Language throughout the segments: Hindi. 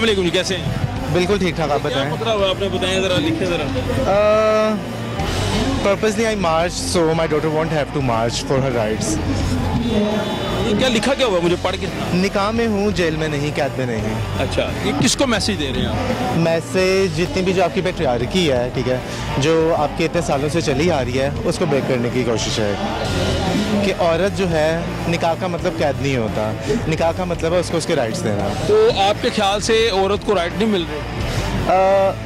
वालेकुम जी, कैसे हैं? बिल्कुल ठीक ठाक, आप क्या बताएं। मतलब आपने बताया ज़रा, लिखें ज़रा। Purposely I marched so my daughter won't have to march for her rights. ये क्या लिखा क्या हुआ, मुझे पढ़ के सुना। निकाह में हूँ, जेल में नहीं, कैद में नहीं। अच्छा, ये किसको मैसेज दे रहे हैं आप? मैसेज जितनी भी जो आपकी पेट्रियार्की है, ठीक है, जो आपके इतने सालों से चली आ रही है, उसको ब्रेक करने की कोशिश है कि औरत जो है, निकाह का मतलब कैद नहीं होता, निकाह का मतलब है उसको उसके राइट्स देना। तो आपके ख्याल से औरत को राइट नहीं मिल रहे?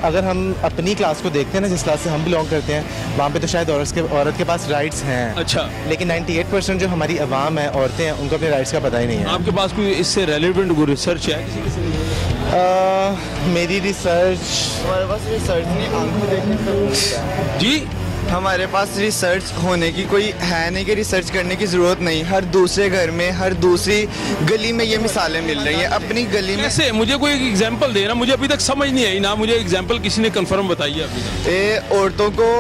अगर हम अपनी क्लास को देखते हैं ना, जिस क्लास से हम बिलोंग करते हैं, वहाँ पे तो शायद औरत के पास राइट्स हैं। अच्छा, लेकिन 98% जो हमारी आवाम है, औरतें हैं, उनको अपने राइट्स का पता ही नहीं है। आपके पास कोई इससे रेलिवेंट कोई रिसर्च है किसी किसी ने? मेरी रिसर्च हमारे पास रिसर्च नहीं, आंखों देखने से जी, हमारे पास रिसर्च होने की कोई है नहीं कि रिसर्च करने की ज़रूरत नहीं। हर दूसरे घर में, हर दूसरी गली में ये मिसालें मिल रही हैं। अपनी गली में कैसे? मुझे कोई एक एग्जांपल देना, मुझे अभी तक समझ नहीं आई ना, मुझे एग्जांपल किसी ने कंफर्म बताई है अभी तक। ये औरतों को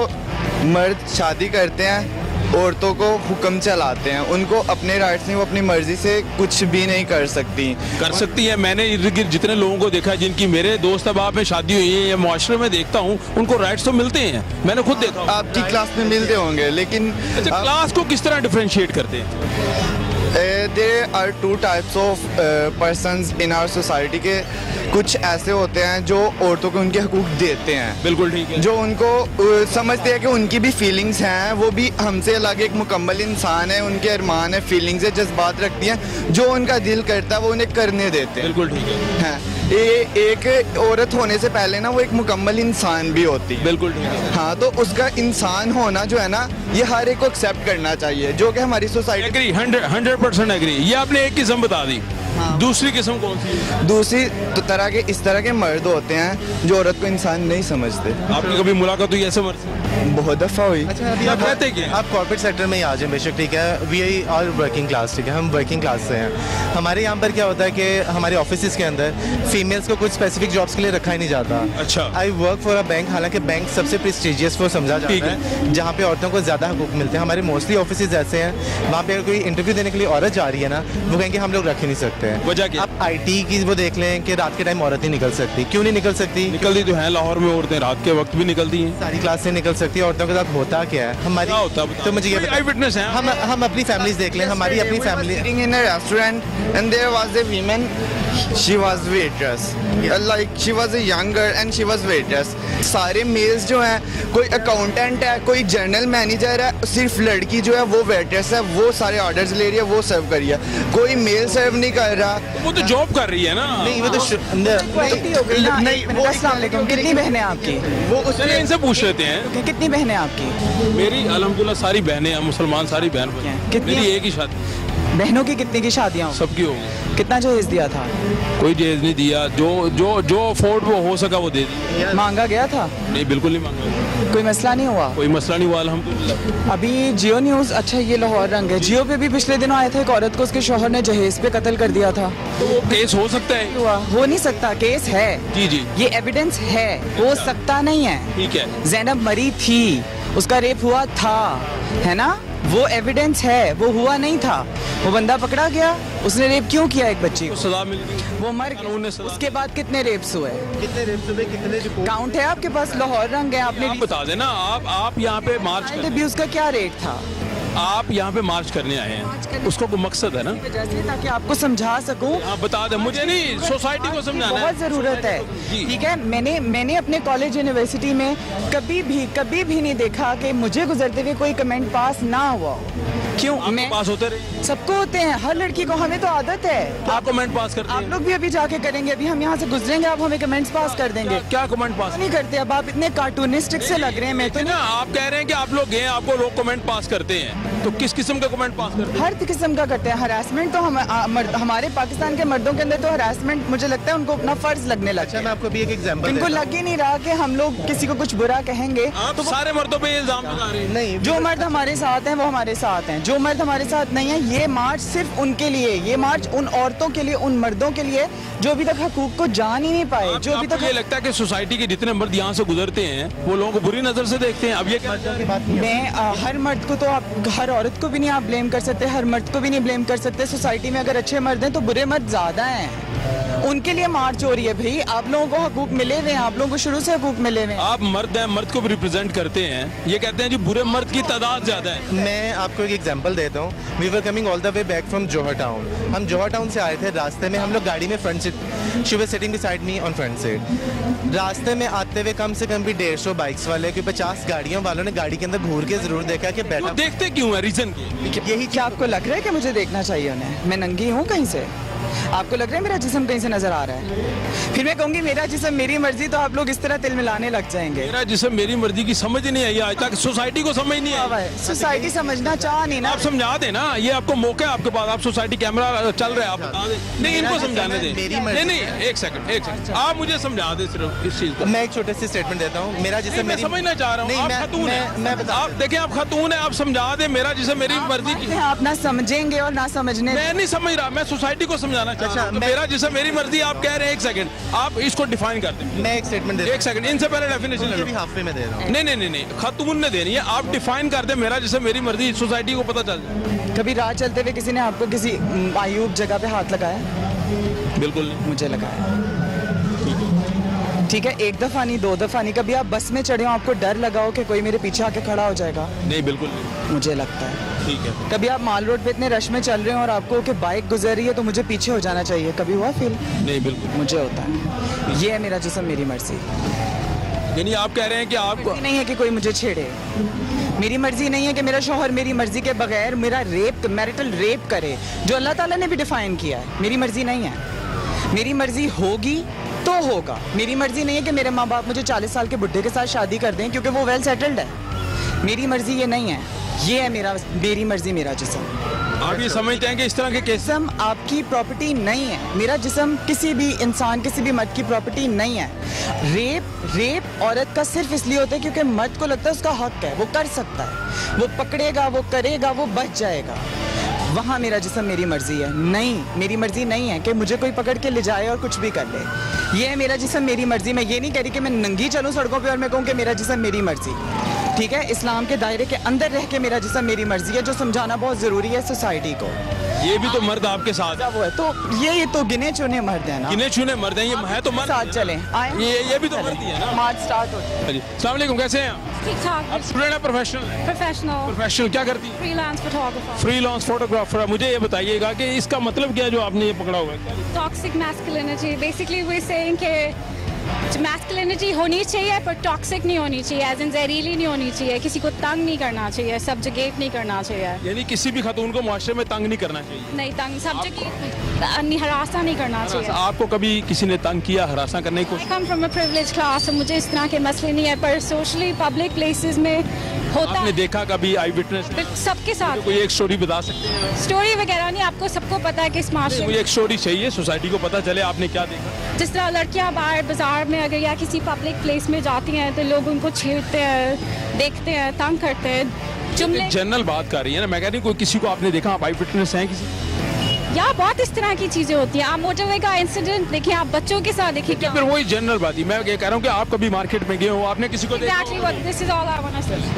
मर्द शादी करते हैं, औरतों को हुक्म चलाते हैं, उनको अपने राइट्स नहीं, वो अपनी मर्जी से कुछ भी नहीं कर सकती है। मैंने इर्द गिर्द जितने लोगों को देखा है, जिनकी मेरे दोस्त अहबाब में शादी हुई है या मुआशरे में देखता हूँ, उनको राइट्स तो मिलते हैं, मैंने खुद देखा। आपकी क्लास में मिलते होंगे, लेकिन अच्छा, क्लास को किस तरह डिफरेंशिएट करते हैं? There are two types of persons in our society के। कुछ ऐसे होते हैं जो औरतों को उनके हकूक देते हैं, बिल्कुल ठीक है, जो उनको समझते हैं कि उनकी भी फीलिंग्स हैं, वो भी हमसे अलग एक मुकम्मल इंसान है, उनके अरमान है, फीलिंग्स है, जज्बात रखती हैं, जो उनका दिल करता है वो उन्हें करने देते हैं। बिल्कुल ठीक है, ये एक औरत होने से पहले ना वो एक मुकम्मल इंसान भी होती है। बिल्कुल ठीक है। हाँ, तो उसका इंसान होना जो है ना, ये हर एक को एक्सेप्ट करना चाहिए, जो कि हमारी सोसाइटी। Agree, 100% agree. ये आपने एक किस्म बता दी, हाँ। दूसरी किस्म कौन सी है? दूसरी तरह के इस तरह के मर्द होते हैं जो औरत को इंसान नहीं समझते। आपकी कभी मुलाकात हुई ऐसे मर्द से? बहुत दफ़ा हुई। अच्छा, अभी आप कहते क्या? आप कॉर्पोरेट सेक्टर में ही आ जाएं बेशक, ठीक है, वी आर वर्किंग क्लास, ठीक है, हम वर्किंग क्लास से हैं। हमारे यहाँ पर क्या होता है कि हमारे ऑफिस के अंदर फीमेल्स को कुछ स्पेसिफिक जॉब्स के लिए रखा ही नहीं जाता। अच्छा, I work for a bank, हालांकि बैंक सबसे प्रेस्टिजियस वो समझा ठीक जाता है जहाँ पे औरतों को ज़्यादा हकूक मिलते हैं। हमारे मोस्टली ऑफिस ऐसे हैं, वहाँ पे अगर कोई इंटरव्यू देने के लिए औरत जा रही है ना, वो कहेंगे हम लोग रख ही नहीं सकते हैं। वजह क्या? आप आईटी की वो देख लें कि रात के टाइम औरत नहीं निकल सकती। क्यों नहीं निकल सकती? निकलती तो है, लाहौर में औरतें रात के वक्त भी निकलती हैं। सारी क्लास से निकल सकती है। औरतों के साथ होता क्या है हमारी, क्या होता है? तो मुझे ये आई विटनेस है। हम अपनी फैमिलीज देख लें, हमारी अपनी family. Sitting in a restaurant and there was a woman, she was waitress, like she was a younger and she was waitress. सारे मेल्स जो हैं, कोई अकाउंटेंट है, कोई जनरल मैनेजर है, सिर्फ लड़की जो है वो वेट्रेस है, वो सारे ऑर्डर्स ले रही है, वो सर्व कर रही है, कोई मेल सर्व नहीं कर रहा। वो तो जॉब कर रही है ना। नहीं, वो तो इक्वालिटी हो गई ना। नहीं, एक मिनट, अस्सलाम वालेकुम। कितनी बहनें आपकी? वो उसने चलिए इनसे पूछ लेते हैं। कितनी बहनें आपकी? मेरी अल्हम्दुलिल्लाह सारी बहनें हैं, मुसलमान सारी बहन भाई। कितनी? मेरी एक ही शादी, बहनों की कितनी की शादियाँ? सबकी हो गई। कितना जहेज दिया था? कोई जहेज नहीं दिया, जो अफोर्ड वो हो सका वो दे दी। मांगा गया था? नहीं, बिल्कुल नहीं मांगा, कोई मसला नहीं हुआ? कोई मसला नहीं हुआ अल्हम्दुलिल्लाह। अभी जियो न्यूज़, अच्छा ये लाहौर रंग है, जियो पे भी पिछले दिनों आया था एक औरत को उसके शौहर ने जहेज पे कत्ल कर दिया था। तो वो केस हो सकता है? हुआ? हो नहीं सकता, केस है, जी जी, ये एविडेंस है, हो सकता नहीं है। ठीक है। ज़ैनब मरी थी, उसका रेप हुआ था, है ना, वो एविडेंस है, वो हुआ नहीं था, वो बंदा पकड़ा गया, उसने रेप क्यों किया एक बच्ची तो को, सजा मिल गई, वो मर कानून ने गया। सजा उसके बाद कितने रेप्स हुए? कितने रेप्स हुए, कितने रिपोर्ट? काउंट है आपके पास? लाहौर रंग है, आपने आप बता देना। आप यहाँ पे मार्च चाइल्ड कर, अब्यूज का क्या रेट था? आप यहाँ पे मार्च करने आए हैं, उसका कोई मकसद है ना? वजह से ताकि आपको समझा सकूं। आप बता दें, मुझे नहीं, सोसाइटी को समझाना है। बहुत ज़रूरत है, जी। ठीक है। मैंने अपने कॉलेज यूनिवर्सिटी में कभी भी नहीं देखा कि मुझे गुजरते हुए कोई कमेंट पास ना हुआ हो। क्यों? मैं पास होते रहे, सबको होते हैं, हर लड़की को, हमें तो आदत है। आप कमेंट पास करते आप हैं? लोग भी अभी जाके करेंगे, अभी हम यहाँ से गुजरेंगे, आप हमें कमेंट्स पास कर देंगे। क्या कमेंट पास नहीं करते, अब आप इतने कार्टूनिस्टिक से लग रहे हैं। मैं तो ना, आप कह रहे हैं कि आप लोग गए, आपको लोग कमेंट पास करते हैं, तो किस किस्म का कमेंट पास करते हैं? हर किस्म का करते हैं। हरासमेंट तो हमारे पाकिस्तान के मर्दों के अंदर तो हरासमेंट मुझे लगता है उनको अपना फर्ज लगने लगा अच्छा, मैं आपको भी एक एग्जांपल इनको लग ही नहीं रहा कि हम लोग किसी को कुछ बुरा कहेंगे। आप सारे मर्दों पे इल्जाम लगा रहे हैं। नहीं, जो मर्द हमारे साथ हैं वो हमारे साथ हैं, जो मर्द हमारे साथ नहीं है, ये मार्च सिर्फ उनके लिए, ये मार्च उन औरतों के लिए, उन मर्दों के लिए जो अभी तक हकूक को जान ही नहीं पाए, जो अभी तक। ये लगता है कि सोसाइटी के जितने मर्द यहाँ से गुजरते हैं वो लोगों को बुरी नजर से देखते हैं। अब ये क्या की बात नहीं है। मैं हर मर्द को तो आप, हर औरत को भी नहीं आप ब्लेम कर सकते, हर मर्द को भी नहीं ब्लेम कर सकते। सोसाइटी में अगर अच्छे मर्द हैं तो बुरे मर्द ज्यादा हैं। उनके लिए मार्च हो रही है भाई। आप लोगों को हकूक मिले हुए हैं, आप लोगों को शुरू से हकूक मिले हुए हैं। आप मर्द हैं, मर्द को भी रिप्रेजेंट करते हैं, ये कहते हैं जी बुरे मर्द की तादाद ज्यादा है। मैं आपको एक एग्जांपल देता हूँ। We were coming all the way back from Johar Town. हम जोहर टाउन से आए थे, रास्ते में हम लोग गाड़ी में front seat, she was sitting beside me on front seat. रास्ते में आते हुए कम से कम भी 150 बाइक्स वाले कि 50 गाड़ियों वालों ने गाड़ी के अंदर घूर के जरूर देखा कि वो बैठा। देखते क्यों है, रीजन यही क्या आपको लग रहा है कि मुझे देखना चाहिए उन्हें? मैं नंगी हूँ कहीं से? आपको लग रहा है मेरा जिस्म कहीं से नजर आ रहा है? फिर मैं कहूँगी मेरा जिस्म मेरी मर्जी, तो आप लोग इस तरह तिल मिलाने लग जाएंगे। मेरा जिसम मेरी मर्जी की समझ ही नहीं आई आज तक, सोसाइटी को समझ नहीं आई। सोसाइटी समझना चाह नहीं ना। आप समझा देना, ये आपको मौका है आपके पास, आप सोसाइटी कैमरा चल रहा है, आप बता दें। नहीं, इनको समझाने दें। मेरी मर्जी। नहीं, एक सेकंड, आप मुझे समझा दें सिर्फ इस चीज को। मैं एक छोटे से स्टेटमेंट देता हूँ। मेरा जिसम मैं समझना चाह रहा हूँ, नहीं, आप मैं- खातून मैं- हैं। मैं बता- आप देखें, आप खातून हैं, आप समझा दें मेरा जिसम मेरी मर्जी की। आप ना समझेंगे और ना समझने। मैं नहीं समझ रहा, मैं सोसाइटी को समझाना चाह रहा हूँ। तो मैं- मेरा जिसम मेरी मर्जी आप कह रहे हैं, एक सेकंड, आप इसको डिफाइन कर दें। मैं एक स्टेटमेंट देता एक सेकंड, इनसे पहले डेफिनेशन ले हूँ। लो। भी हाफ वे में दे रहा हूँ। नहीं, खातून ने देनी है, आप डिफाइन कर दें मेरा जिसम मेरी मर्जी, सोसाइटी को पता चल जाए। कभी राह चलते हुए किसी ने आपको किसी मायूब जगह पे हाथ लगाया? बिल्कुल नहीं। मुझे लगाया। ठीक है, एक दफा नहीं, दो दफा नहीं। कभी आप बस में चढ़े हो, आपको डर लगा हो कि कोई मेरे पीछे आके खड़ा हो जाएगा? नहीं, बिल्कुल नहीं। मुझे लगता है। ठीक है। कभी आप माल रोड पे इतने रश में चल रहे हो और आपको कि बाइक गुजर रही है तो मुझे पीछे हो जाना चाहिए, कभी हुआ फील? नहीं, बिल्कुल मुझे होता है। ये है मेरा जिस्म मेरी मर्जी। यानी आप कह रहे हैं कि आपको मर्जी नहीं है कि कोई मुझे छेड़े। मेरी मर्जी नहीं है कि मेरा शौहर मेरी मर्जी के बगैर मेरा मैरिटल रेप करे, जो अल्लाह ताला ने भी डिफाइन किया है। मेरी मर्जी नहीं है। मेरी मर्जी होगी तो होगा। मेरी मर्जी नहीं है कि मेरे माँ बाप मुझे 40 साल के बुढ़े के साथ शादी कर दें क्योंकि वो वेल सेटल्ड है। मेरी मर्जी ये नहीं है। ये है मेरी मर्जी, मेरा जिस्म। आप ये समझते हैं कि इस तरह के केस जिस्म आपकी प्रॉपर्टी नहीं है। मेरा जिस्म किसी भी इंसान, किसी भी मर्द की प्रॉपर्टी नहीं है। रेप औरत का सिर्फ इसलिए होता है क्योंकि मर्द को लगता है उसका हक है, वो कर सकता है, वो पकड़ेगा, वो करेगा, वो बच जाएगा। वहाँ मेरा जिस्म मेरी मर्जी है। नहीं, मेरी मर्जी नहीं है कि मुझे कोई पकड़ के ले जाए और कुछ भी कर ले। ये है मेरा जिस्म मेरी मर्जी। मैं ये नहीं कह रही कि मैं नंगी चलूँ सड़कों पे और मैं कहूँ कि मेरा जिस्म मेरी मर्जी। ठीक है, इस्लाम के दायरे के अंदर रह के मेरा जिस्म मेरी मर्जी है, जो समझाना बहुत ज़रूरी है सोसाइटी को। ये भी तो मर्द आपके साथ है। वो है तो ये तो गिने चुने मर्द है ना। गिने चुने मर्द हैं, ये है तो मर्द। साथ चलें, आए ये भी तो मर्द ही है ना। मार्च स्टार्ट हो जाए। जी, अस्सलाम वालेकुम, कैसे हैं आप? ठीक ठाक आप स्टूडेंट हैं, प्रोफेशनल हैं? प्रोफेशनल प्रोफेशनल क्या करती हैं? Freelance photographer freelance photographer. मुझे ये बताइएगा कि इसका मतलब क्या है जो आपने ये पकड़ा हुआ है? Toxic masculinity basically we saying कि मैस्कुलिनिटी होनी चाहिए पर टॉक्सिक नहीं होनी चाहिए, एज इन जहरीली नहीं होनी चाहिए, किसी को तंग नहीं करना चाहिए, सब्जुगेट नहीं करना चाहिए। यानी किसी भी खातून को मुआशरे में तंग नहीं करना चाहिए। नहीं तंग, सब्जुगेट हरासा नहीं करना चाहिए। आपको कभी किसी ने तंग किया, हरासा करने की आई कोशिश? Come from a privilege class, मुझे इस तरह के मसले नहीं है, पर सोशली पब्लिक प्लेसेस में होता आपने है। देखा कभी आई विटनेस? सबके साथ कोई एक स्टोरी बता सकते हैं? स्टोरी वगैरह नहीं, आपको सबको पता है कि इस माशरे मुझे में एक स्टोरी चाहिए, सोसाइटी को पता चले आपने क्या देखा। जिस तरह लड़कियां बाहर बाजार में अगर या किसी पब्लिक प्लेस में जाती हैं तो लोग उनको छेड़ते हैं, देखते हैं, तंग करते हैं, जुमले जनरल बात कर रही है ना, मैं कह रही हूँ कोई किसी को आपने देखा, आप आई विटनेस हैं किसी? या बहुत इस तरह की चीजें होती हैं। आप मोटरवे का इंसिडेंट देखिए, आप बच्चों के साथ देखिए क्या फिर वही जनरल बात ही मैं ये कह रहा हूँ कि आप कभी मार्केट में गए हो, आपने किसी को देखा हो? Exactly what this is all I want to से।